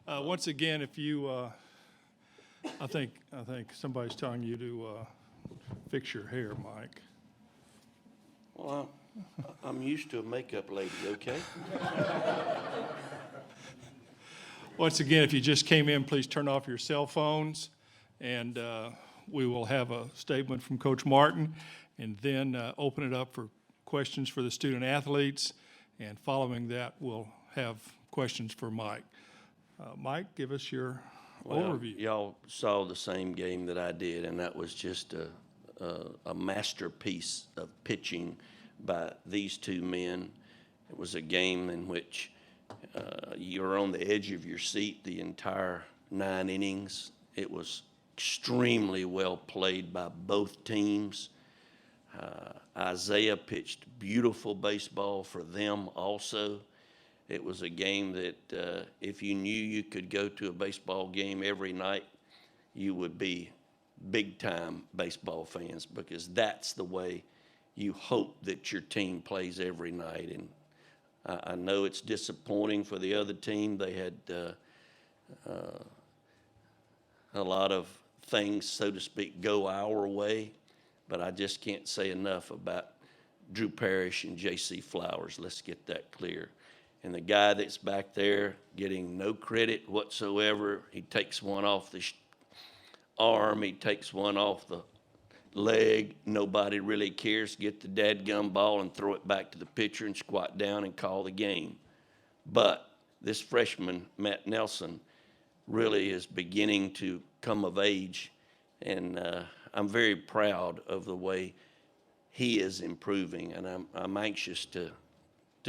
Once again, if you, I think somebody's telling you to fix your hair, Mike. Well, I'm used to a makeup lady, okay? Once again, if you just came in, please turn off your cell phones, and we will have a statement from Coach Martin, and then open it up for questions for the student athletes, and following that, we'll have questions for Mike. Mike, give us your overview. Y'all saw the same game that I did, and that was just a masterpiece of pitching by these two men. It was a game in which you were on the edge of your seat the entire 9 innings. It was extremely well played by both teams. Isaiah pitched beautiful baseball for them also. It was a game that if you knew you could go to a baseball game every night, you would be big-time baseball fans, because that's the way you hope that your team plays every night. And I know it's disappointing for the other team. They had a lot of things, so to speak, go our way, but I just can't say enough about Drew Parrish and J.C. Flowers. Let's get that clear. And the guy that's back there getting no credit whatsoever, he takes one off the arm, he takes one off the leg. Nobody really cares. Get the dadgum ball and throw it back to the pitcher and squat down and call the game. But this freshman, Matheu Nelson, really is beginning to come of age, and I'm very proud of the way he is improving, and I'm anxious to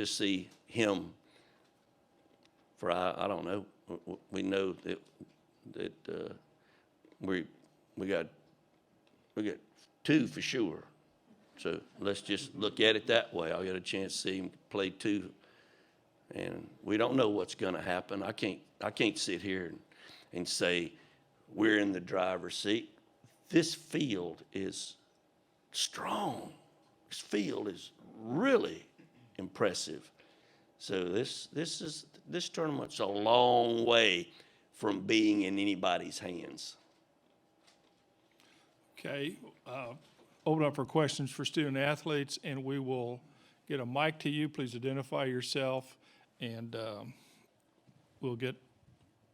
see him. For I don't know, we know that we got 2 for sure. So let's just look at it that way. I'll get a chance to see him play 2, and we don't know what's going to happen. I can't sit here and say we're in the driver's seat. This field is strong. This field is really impressive. So this tournament's a long way from being in anybody's hands. Okay, open up for questions for student athletes, and we will get a mic to you. Please identify yourself, and we'll get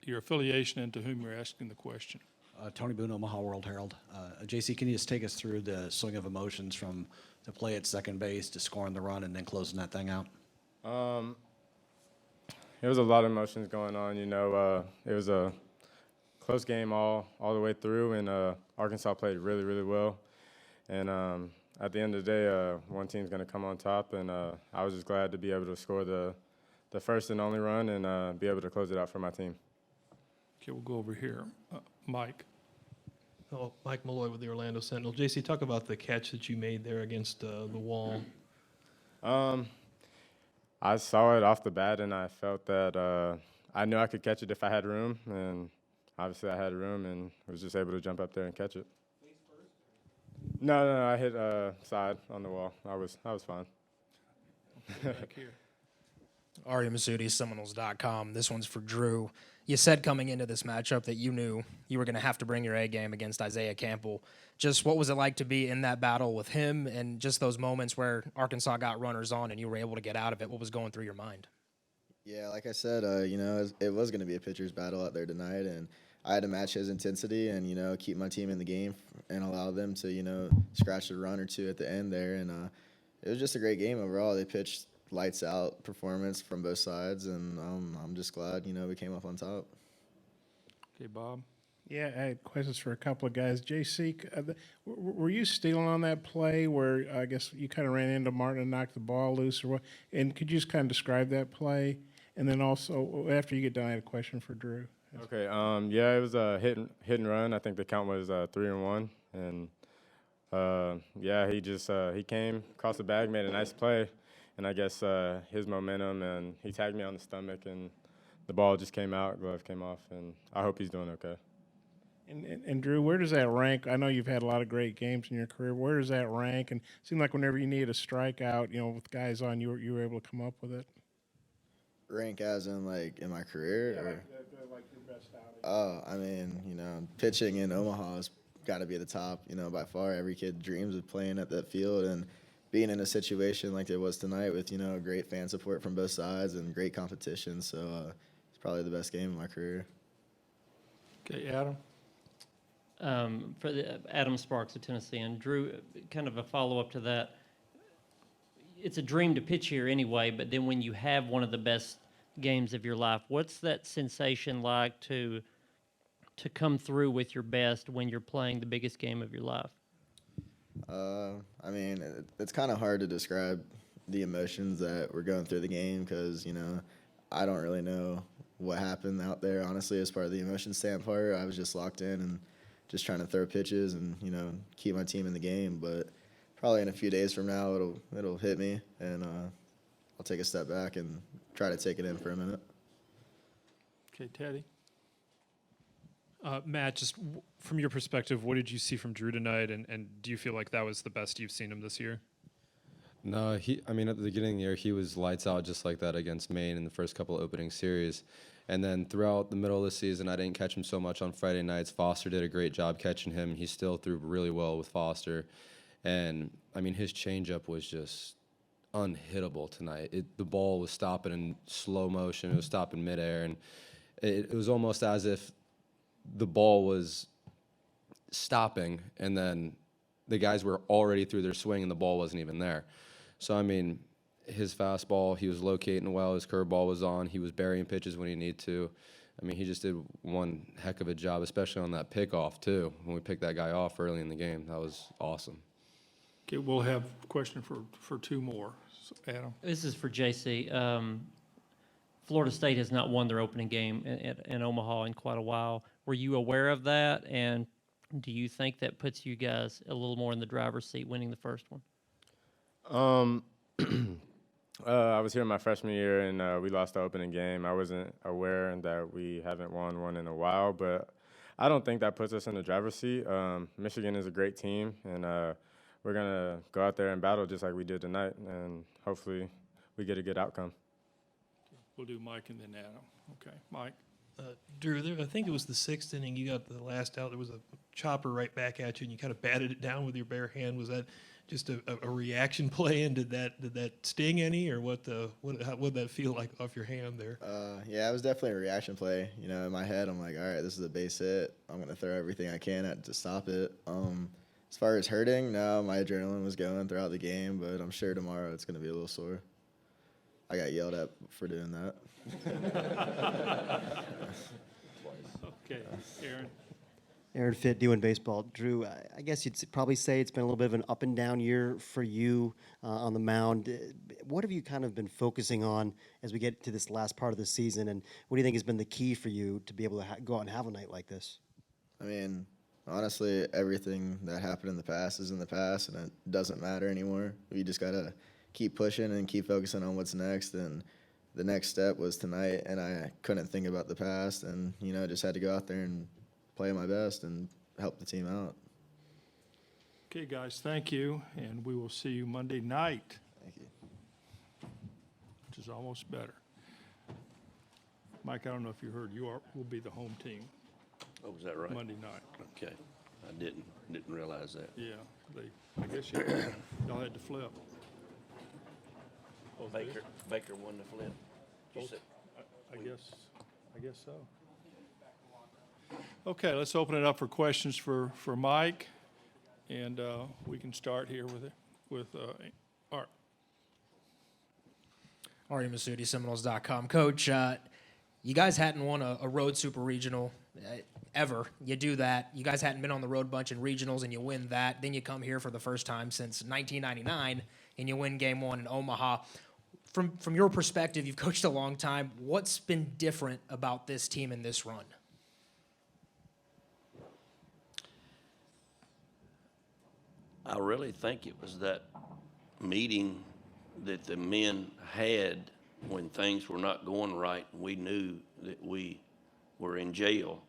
your affiliation and to whom you're asking the question. Tony Boone, Omaha World Herald. JC, can you just take us through the swing of emotions from the play at second base to scoring the run and then closing that thing out? There was a lot of emotions going on. You know, it was a close game all the way through, and Arkansas played really, really well. And at the end of the day, one team's going to come on top, and I was just glad to be able to score the first and only run and be able to close it out for my team. Okay, we'll go over here. Mike. Oh, Mike Malloy with the Orlando Sentinel. JC, talk about the catch that you made there against the wall. I saw it off the bat, and I felt that I knew I could catch it if I had room, and obviously I had room and was just able to jump up there and catch it. Face first? No, I hit side on the wall. I was fine. Back here. Ari Masudi, Seminoles.com. This one's for Drew. You said coming into this matchup that you knew you were going to have to bring your A game against Isaiah Campbell. Just what was it like to be in that battle with him, and just those moments where Arkansas got runners on and you were able to get out of it? What was going through your mind? Yeah, like I said, it was going to be a pitcher's battle out there tonight, and I had to match his intensity and, keep my team in the game and allow them to, scratch a run or two at the end there. And it was just a great game overall. They pitched lights out performance from both sides, and I'm just glad, we came up on top. Okay, Bob. Yeah, I had questions for a couple of guys. JC, were you stealing on that play where I guess you kind of ran into Martin and knocked the ball loose, or what? And could you just kind of describe that play? And then also, after you get done, I had a question for Drew. Okay, yeah, it was a hit and run. I think the count was 3-1, and yeah, he came across the bag, made a nice play, and I guess his momentum, and he tagged me on the stomach, and the ball just came out, glove came off, and I hope he's doing okay. And Drew, where does that rank? I know you've had a lot of great games in your career. Where does that rank? And it seemed like whenever you needed a strikeout, with guys on, you were able to come up with it. Rank as in, like, in my career? Yeah, or? like I mean, pitching in Omaha has got to be the top, by far. Every kid dreams of playing at that field and being in a situation like there was tonight with, great fan support from both sides and great competition. So it's probably the best game of my career. Okay, Adam? For the Adam Sparks of Tennessee, and Drew, kind of a follow-up to that. It's a dream to pitch here anyway, but then when you have one of the best games of your life, what's that sensation like to come through with your best when you're playing the biggest game of your life? I mean, it's kind of hard to describe the emotions that were going through the game because, I don't really know what happened out there, honestly, as part of the emotion standpoint. I was just locked in and just trying to throw pitches and, keep my team in the game. But probably in a few days from now, it'll hit me, and I'll take a step back and try to take it in for a minute. Okay, Teddy? Matt, just from your perspective, what did you see from Drew tonight, and do you feel like that was the best you've seen him this year? No, at the beginning of the year, he was lights out just like that against Maine in the first couple of opening series. And then throughout the middle of the season, I didn't catch him so much on Friday nights. Foster did a great job catching him. He still threw really well with Foster. And, his changeup was just unhittable tonight. The ball was stopping in slow motion. It was stopping midair. And it was almost as if the ball was stopping, and then the guys were already through their swing, and the ball wasn't even there. So, his fastball, he was locating well. His curveball was on. He was burying pitches when he needed to. He just did one heck of a job, especially on that pickoff, too. When we picked that guy off early in the game, that was awesome. Okay, we'll have a question for two more. So, Adam? This is for JC. Florida State has not won their opening game in Omaha in quite a while. Were you aware of that, and do you think that puts you guys a little more in the driver's seat winning the first one? I was here my freshman year, and we lost the opening game. I wasn't aware that we haven't won one in a while, but I don't think that puts us in the driver's seat. Michigan is a great team, and we're going to go out there and battle just like we did tonight, and hopefully we get a good outcome. We'll do Mike and then Adam. Okay, Mike? Drew, I think it was the sixth inning. You got the last out. There was a chopper right back at you, and you kind of batted it down with your bare hand. Was that just a reaction play, and did that sting any, or what did that feel like off your hand there? Yeah, it was definitely a reaction play. In my head, I'm like, all right, this is a base hit. I'm going to throw everything I can at to stop it. As far as hurting, no, my adrenaline was going throughout the game, but I'm sure tomorrow it's going to be a little sore. I got yelled at for doing that. Okay, Aaron? Aaron Fitt, doing baseball. Drew, I guess you'd probably say it's been a little bit of an up and down year for you on the mound. What have you kind of been focusing on as we get to this last part of the season, and what do you think has been the key for you to be able to go out and have a night like this? Honestly, everything that happened in the past is in the past, and it doesn't matter anymore. We just got to keep pushing and keep focusing on what's next, and the next step was tonight, and I couldn't think about the past, and, just had to go out there and play my best and help the team out. Okay, guys, thank you, and we will see you Monday night. Thank you. Which is almost better. Mike, I don't know if you heard, will be the home team Oh, is that right? Monday night. Okay. I didn't realize that. Yeah, I guess y'all had to flip. Oh, Baker won the flip. You said, I guess so. Okay, let's open it up for questions for Mike, and we can start here with Art. Ari Masudi, Seminoles.com. Coach, you guys hadn't won a road super regional ever. You do that. You guys hadn't been on the road bunch in regionals, and you win that. Then you come here for the first time since 1999, and you win game one in Omaha. From your perspective, you've coached a long time. What's been different about this team in this run? I really think it was that meeting that the men had when things were not going right. We knew that we were in jail,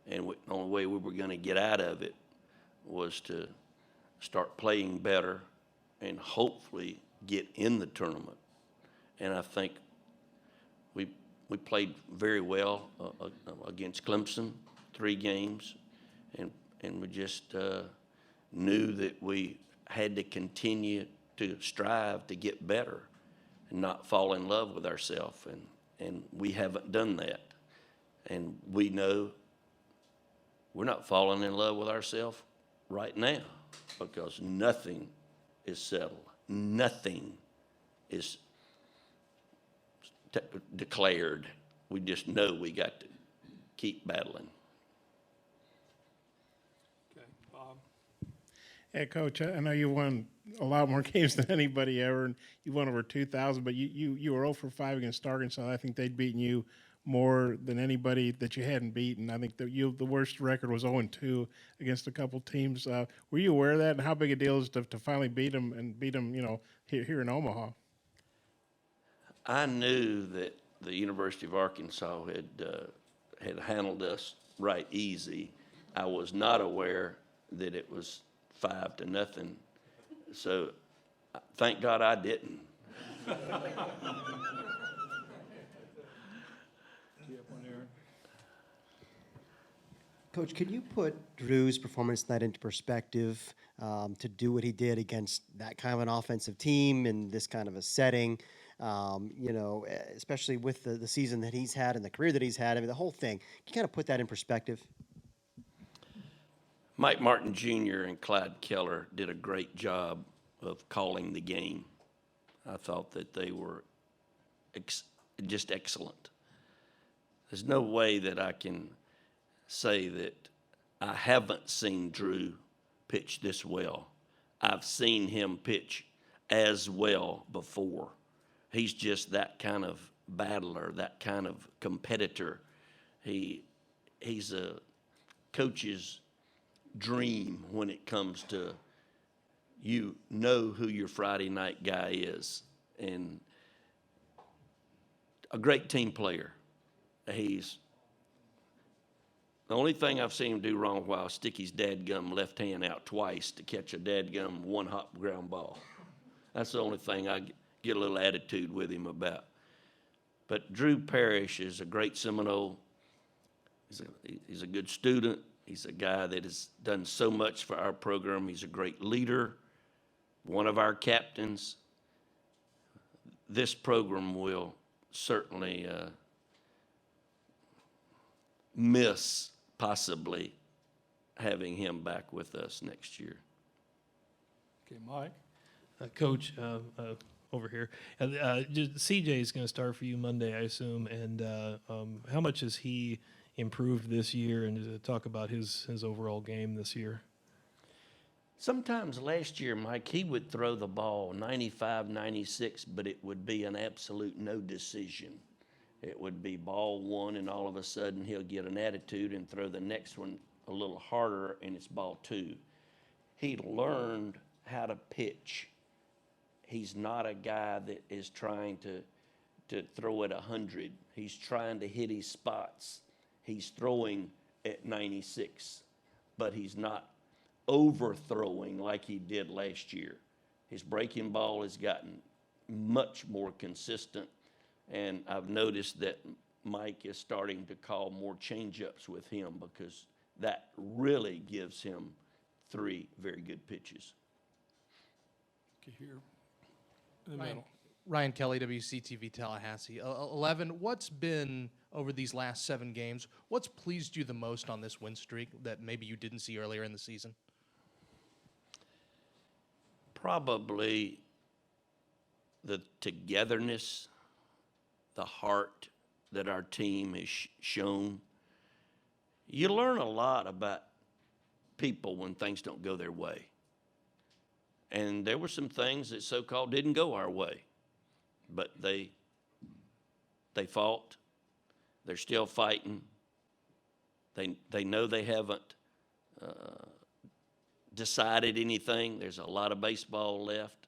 and the only way we were going to get out of it was to start playing better and hopefully get in the tournament. And I think we played very well against Clemson, 3 games, and we just knew that we had to continue to strive to get better and not fall in love with ourselves, and we haven't done that. And we know we're not falling in love with ourselves right now because nothing is settled. Nothing is declared. We just know we got to keep battling. Okay, Bob? Yeah, Coach, I know you won a lot more games than anybody ever, and you won over 2,000, but you were 0 for 5 against Arkansas. I think they'd beaten you more than anybody that you hadn't beaten. I think that the worst record was 0-2 against a couple teams. Were you aware of that, and how big a deal is to finally beat them, here in Omaha? I knew that the University of Arkansas had handled us right easy. I was not aware that it was 5-0. So thank God I didn't. Coach, could you put Drew's performance tonight into perspective to do what he did against that kind of an offensive team in this kind of a setting? Especially with the season that he's had and the career that he's had. I mean, the whole thing. Can you kind of put that in perspective? Mike Martin Jr. and Clyde Keller did a great job of calling the game. I thought that they were just excellent. There's no way that I can say that I haven't seen Drew pitch this well. I've seen him pitch as well before. He's just that kind of battler, that kind of competitor. He's a coach's dream when it comes to you know who your Friday night guy is, and a great team player. He's the only thing I've seen him do wrong a while is stick his dadgum left hand out twice to catch a dadgum one-hop ground ball. That's the only thing I get a little attitude with him about. But Drew Parrish is a great Seminole. He's a good student. He's a guy that has done so much for our program. He's a great leader, one of our captains. This program will certainly miss possibly having him back with us next year. Okay, Mike? Coach, over here, CJ is going to start for you Monday, I assume, and how much has he improved this year, and talk about his overall game this year? Sometimes last year, Mike, he would throw the ball 95, 96, but it would be an absolute no decision. It would be ball 1, and all of a sudden he'll get an attitude and throw the next one a little harder, and it's ball 2. He learned how to pitch. He's not a guy that is trying to throw at 100. He's trying to hit his spots. He's throwing at 96, but he's not overthrowing like he did last year. His breaking ball has gotten much more consistent, and I've noticed that Mike is starting to call more change-ups with him because that really gives him 3 very good pitches. Okay, here in the middle. Ryan Kelly, WCTV Tallahassee. 11, what's been, over these last 7 games, what's pleased you the most on this win streak that maybe you didn't see earlier in the season? Probably the togetherness, the heart that our team has shown. You learn a lot about people when things don't go their way. And there were some things that so-called didn't go our way, but they fought. They're still fighting. They know they haven't decided anything. There's a lot of baseball left.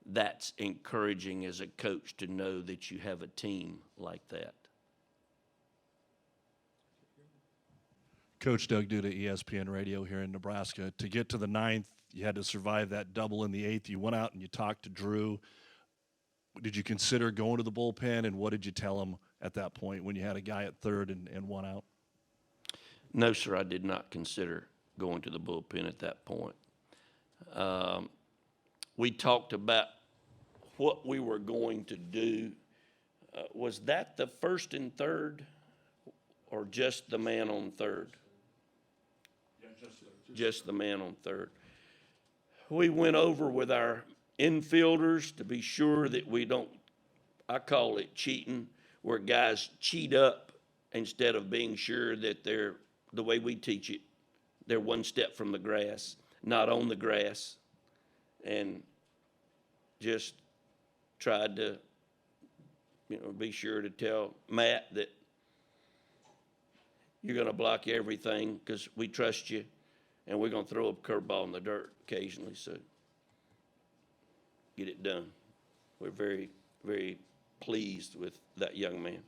That's encouraging as a coach to know that you have a team like that. Coach Doug Duda, ESPN Radio here in Nebraska. To get to the 9th, you had to survive that double in the 8th. You went out and you talked to Drew. Did you consider going to the bullpen, and what did you tell him at that point when you had a guy at third and one out? No, sir, I did not consider going to the bullpen at that point. We talked about what we were going to do. Was that the first and third, or just the man on third? Yeah, just the man on third. We went over with our infielders to be sure that we don't, I call it cheating, where guys cheat up instead of being sure that they're, the way we teach it, they're one step from the grass, not on the grass. And just tried to, be sure to tell Matt that you're going to block everything because we trust you, and we're going to throw a curveball in the dirt occasionally. So get it done. We're very, very pleased with that young man.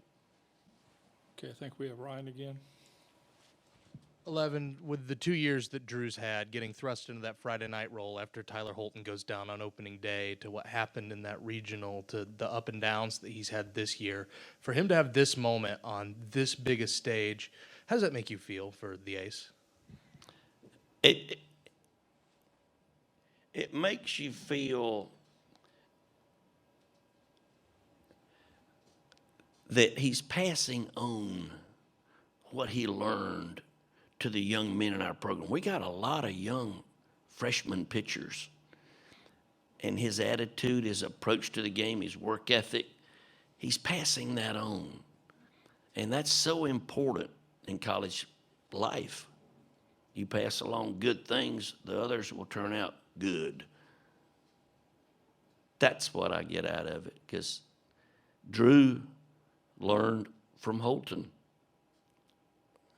Okay, I think we have Ryan again. 11, with the 2 years that Drew's had, getting thrust into that Friday night role after Tyler Holton goes down on opening day, to what happened in that regional, to the up and downs that he's had this year, for him to have this moment on this big a stage, how does that make you feel for the ace? It makes you feel that he's passing on what he learned to the young men in our program. We got a lot of young freshman pitchers, and his attitude, his approach to the game, his work ethic, he's passing that on. And that's so important in college life. You pass along good things, the others will turn out good. That's what I get out of it, because Drew learned from Holton.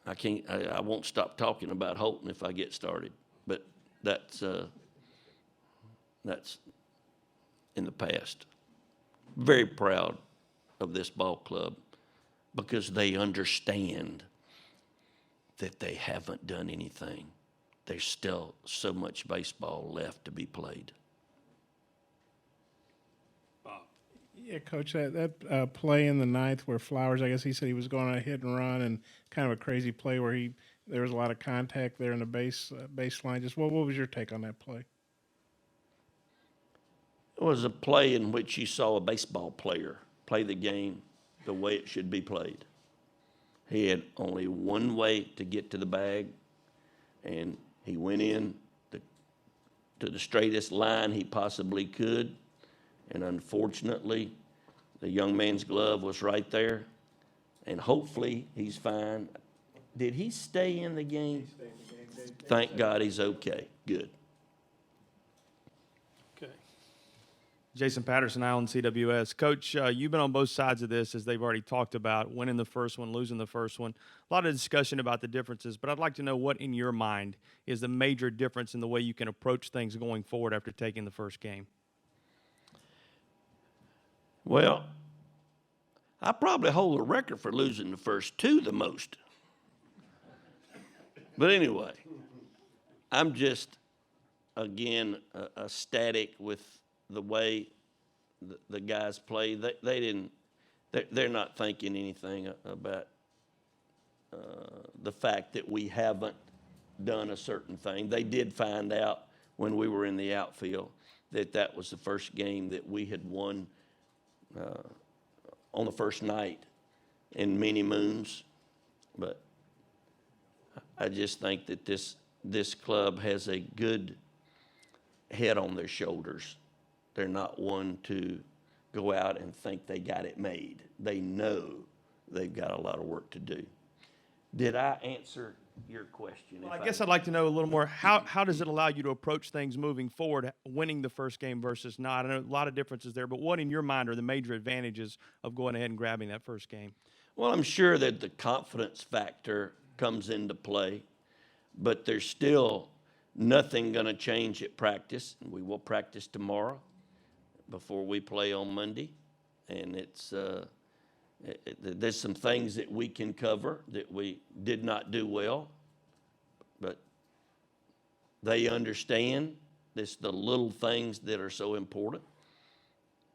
I won't stop talking about Holton if I get started, but that's in the past. Very proud of this ball club because they understand that they haven't done anything. There's still so much baseball left to be played. Yeah, Coach, that play in the ninth where Flowers, I guess he said he was going on a hit and run, and kind of a crazy play where there was a lot of contact there in the baseline. Just what was your take on that play? It was a play in which you saw a baseball player play the game the way it should be played. He had only one way to get to the bag, and he went in to the straightest line he possibly could. And unfortunately, the young man's glove was right there. And hopefully he's fine. Did he stay in the game? Thank God he's okay. Good. Okay. Jason Patterson, Island CWS. Coach, you've been on both sides of this, as they've already talked about, winning the first one, losing the first one. A lot of discussion about the differences, but I'd like to know what, in your mind, is the major difference in the way you can approach things going forward after taking the first game? Well, I probably hold a record for losing the first two the most. But anyway, I'm just, again, ecstatic with the way the guys play. They're not thinking anything about the fact that we haven't done a certain thing. They did find out when we were in the outfield that was the first game that we had won on the first night in many moons. But I just think that this club has a good head on their shoulders. They're not one to go out and think they got it made. They know they've got a lot of work to do. Did I answer your question? Well, I guess I'd like to know a little more. How does it allow you to approach things moving forward, winning the first game versus not? I know a lot of differences there, but what in your mind are the major advantages of going ahead and grabbing that first game? Well, I'm sure that the confidence factor comes into play, but there's still nothing going to change at practice. We will practice tomorrow before we play on Monday, and there's some things that we can cover that we did not do well, but they understand the little things that are so important.